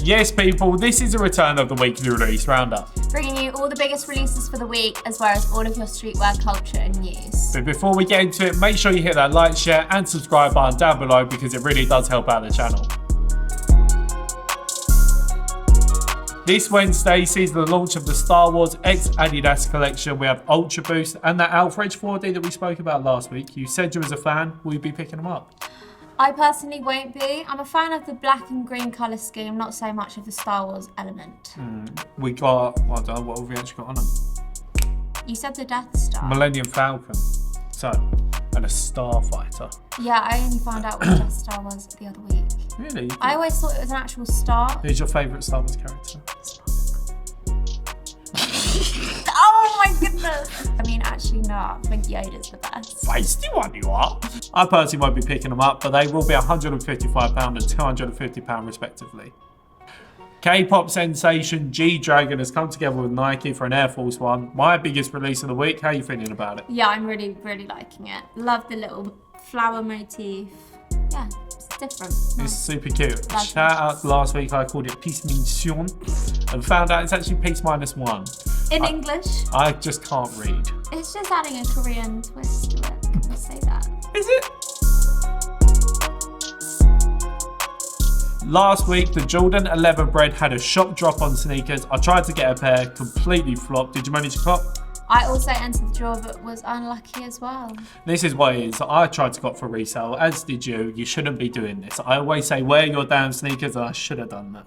Yes, people, this is a return of the weekly release roundup. Bringing you all the biggest releases for the week, as well as all of your streetwear culture and news. But before we get into it, make sure you hit that like, share and subscribe button down below because it really does help out the channel. This Wednesday sees the launch of the Star Wars X Adidas collection. We have Ultra Boost and that Alfred 4D that we spoke about last week. You said you was a fan. Will you be picking them up? I personally won't be. I'm a fan of the black and green colour scheme, not so much of the Star Wars element. We got, I don't know, what have we actually got on them? You said the Death Star. Millennium Falcon. So, and a Starfighter. Yeah, I only found out what the Death Star was the other week. Really? I always thought it was an actual star. Who's your favourite Star Wars character? Oh my goodness! I mean, actually, no. I think Yoda's the best. Feisty one you are. I personally won't be picking them up, but they will be £155 and £250 respectively. K-pop sensation G-Dragon has come together with Nike for an Air Force One. My biggest release of the week. How are you feeling about it? Yeah, I'm really, really liking it. Love the little flower motif. Yeah, it's different. It's super cute. Like Shout out last week, I called it Peaceminusone and found out it's actually Peace-1. In English. I just can't read. It's just adding a Korean twist to it. Can I say that? Is it? Last week, the Jordan 11 bread had a shock drop on sneakers. I tried to get a pair, completely flopped. Did you manage to cop? I also entered the draw but was unlucky as well. This is what it is. I tried to cop for resale, as did you. You shouldn't be doing this. I always say wear your damn sneakers, and I should have done that.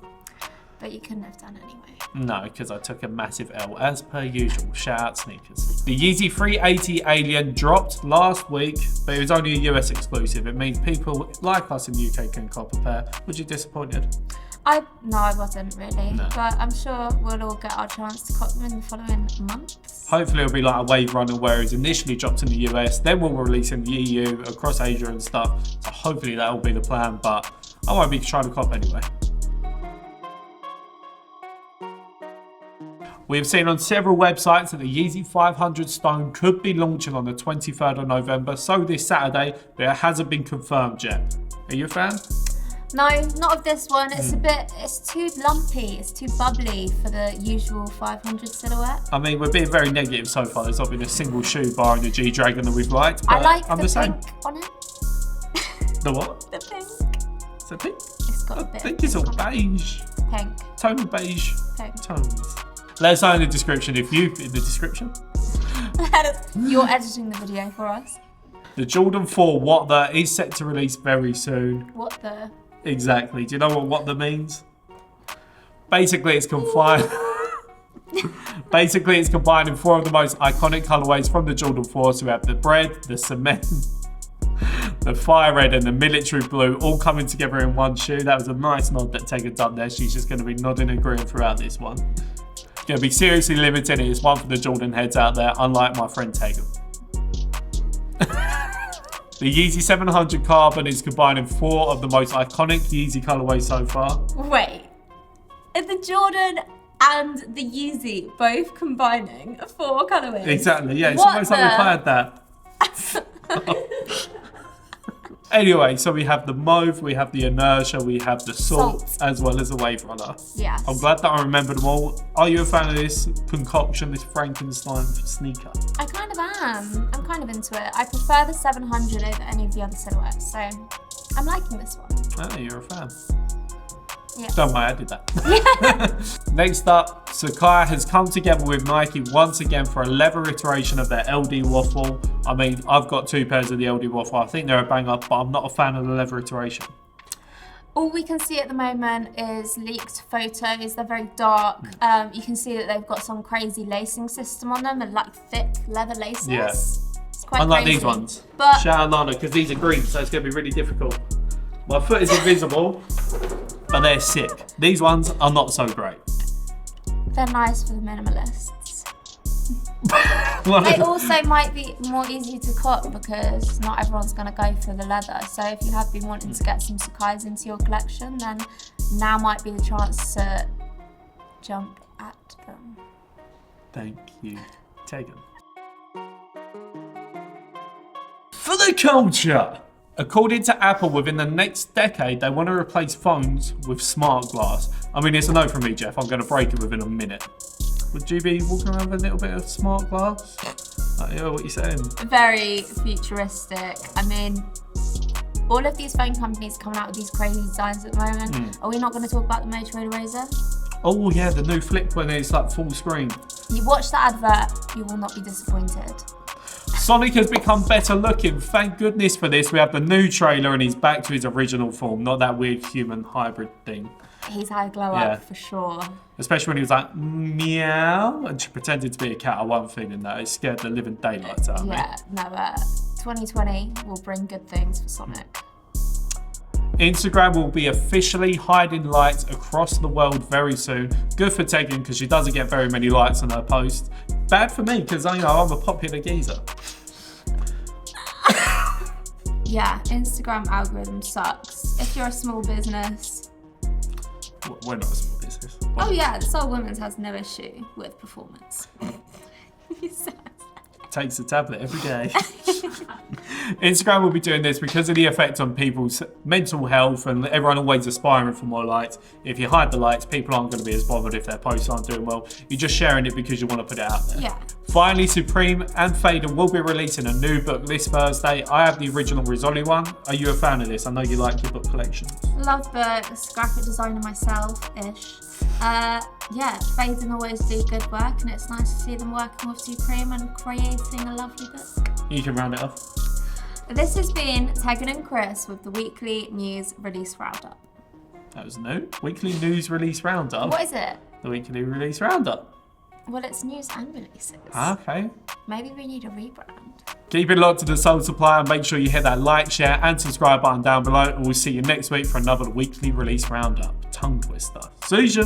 But you couldn't have done anyway. No, because I took a massive L, as per usual. Shout out sneakers. The Yeezy 380 Alien dropped last week, but it was only a US exclusive. It means people like us in the UK can cop a pair. Was you disappointed? No, I wasn't really. No. But I'm sure we'll all get our chance to cop them in the following months. Hopefully it'll be like a wave runner where it's initially dropped in the US, then we'll release in the EU, across Asia and stuff. So hopefully that will be the plan, but I won't be trying to cop anyway. We have seen on several websites that the Yeezy 500 Stone could be launching on the 23rd of November, so this Saturday, but it hasn't been confirmed yet. Are you a fan? No, not of this one. It's too lumpy, it's too bubbly for the usual 500 silhouette. I mean, we're being very negative so far. There's not been a single shoe bar in the G-Dragon that we've liked. I like I'm the the pink same. on it. The what? The pink. Is it pink? It's got a bit I think it's all beige. Pink. Tone of beige. Pink. Tones. Let us know in the description if you, in the description. You're editing the video for us. The Jordan 4 What The is set to release very soon. What the? Exactly. Do you know what the means? Basically, it's confined. Basically, it's combined in four of the most iconic colorways from the Jordan 4. So we have the bread, the cement, the fire red, and the military blue, all coming together in one shoe. That was a nice nod that Tegan done there. She's just going to be nodding and agreeing throughout this one. It's going to be seriously limited. It's one for the Jordan heads out there, unlike my friend Tegan. The Yeezy 700 Carbon is combining four of the most iconic Yeezy colorways so far. Wait. Are the Jordan and the Yeezy both combining four colorways? Exactly, yeah. It's What almost like we've had that. Anyway, so we have the Mauve, we have the Inertia, we have the Salt, as well as the Wave Runner. Yes. I'm glad that I remembered them all. Are you a fan of this concoction, this Frankenstein sneaker? I kind of am. I'm kind of into it. I prefer the 700 over any of the other silhouettes, so I'm liking this one. Oh, you're a fan. Yeah. Don't worry, I did that. Next up, Supplier has come together with Nike once again for a leather iteration of their LD Waffle. I mean, I've got two pairs of the LD Waffle. I think they're a bang up, but I'm not a fan of the leather iteration. All we can see at the moment is leaked photos. They're very dark. You can see that they've got some crazy lacing system on them and like thick leather laces. Yeah. It's quite Unlike crazy. these ones. But Shout out Lana, because these are green, so it's going to be really difficult. My foot is invisible, but they're sick. These ones are not so great. they're nice for the minimalists. It also might be more easy to cop because not everyone's going to go for the leather. So if you have been wanting to get some Sakai's into your collection, then now might be the chance to jump at them. Thank you, Tegan. For the culture! According to Apple, within the next decade, they want to replace phones with smart glass. I mean, it's a no from me, Jeff. I'm going to break it within a minute. Would you be walking around with a little bit of smart glass? Yeah, what are you saying? Very futuristic. I mean, all of these phone companies coming out with these crazy designs at the moment. Are we not going to talk about the Motorola Razr? Oh yeah, the new flip when it's like full screen. You watch the advert, you will not be disappointed. Sonic has become better looking. Thank goodness for this. We have the new trailer and he's back to his original form, not that weird human hybrid thing. He's had a glow up for sure. Especially when he was like, meow, and she pretended to be a cat. I wasn't feeling that. It scared the living daylights out of me. Yeah, no, 2020 will bring good things for Sonic. Instagram will be officially hiding lights across the world very soon. Good for Tegan because she doesn't get very many likes on her post. Bad for me because I'm a popular geezer. Yeah, Instagram algorithm sucks. If you're a small business. We're not a small business. Oh yeah, the Soul Women's has no issue with performance. Takes a tablet every day. Instagram will be doing this because of the effect on people's mental health and everyone always aspiring for more likes. If you hide the likes, people aren't going to be as bothered if their posts aren't doing well. You're just sharing it because you want to put it out there. Yeah. Finally, Supreme and Phaidon will be releasing a new book this Thursday. I have the original Rizzoli one. Are you a fan of this? I know you like your book collections. Love books, graphic designer myself-ish. Yeah, Phaidon always do good work and it's nice to see them working with Supreme and creating a lovely book. You can round it off. This has been Tegan and Chris with the weekly news release roundup. That was new. Weekly news release roundup. What is it? The weekly release roundup. Well, it's news and releases. Okay. Maybe we need a rebrand. Keep it locked to the Soul Supplier and make sure you hit that like, share and subscribe button down below and we'll see you next week for another weekly release roundup. Tongue twister. See ya.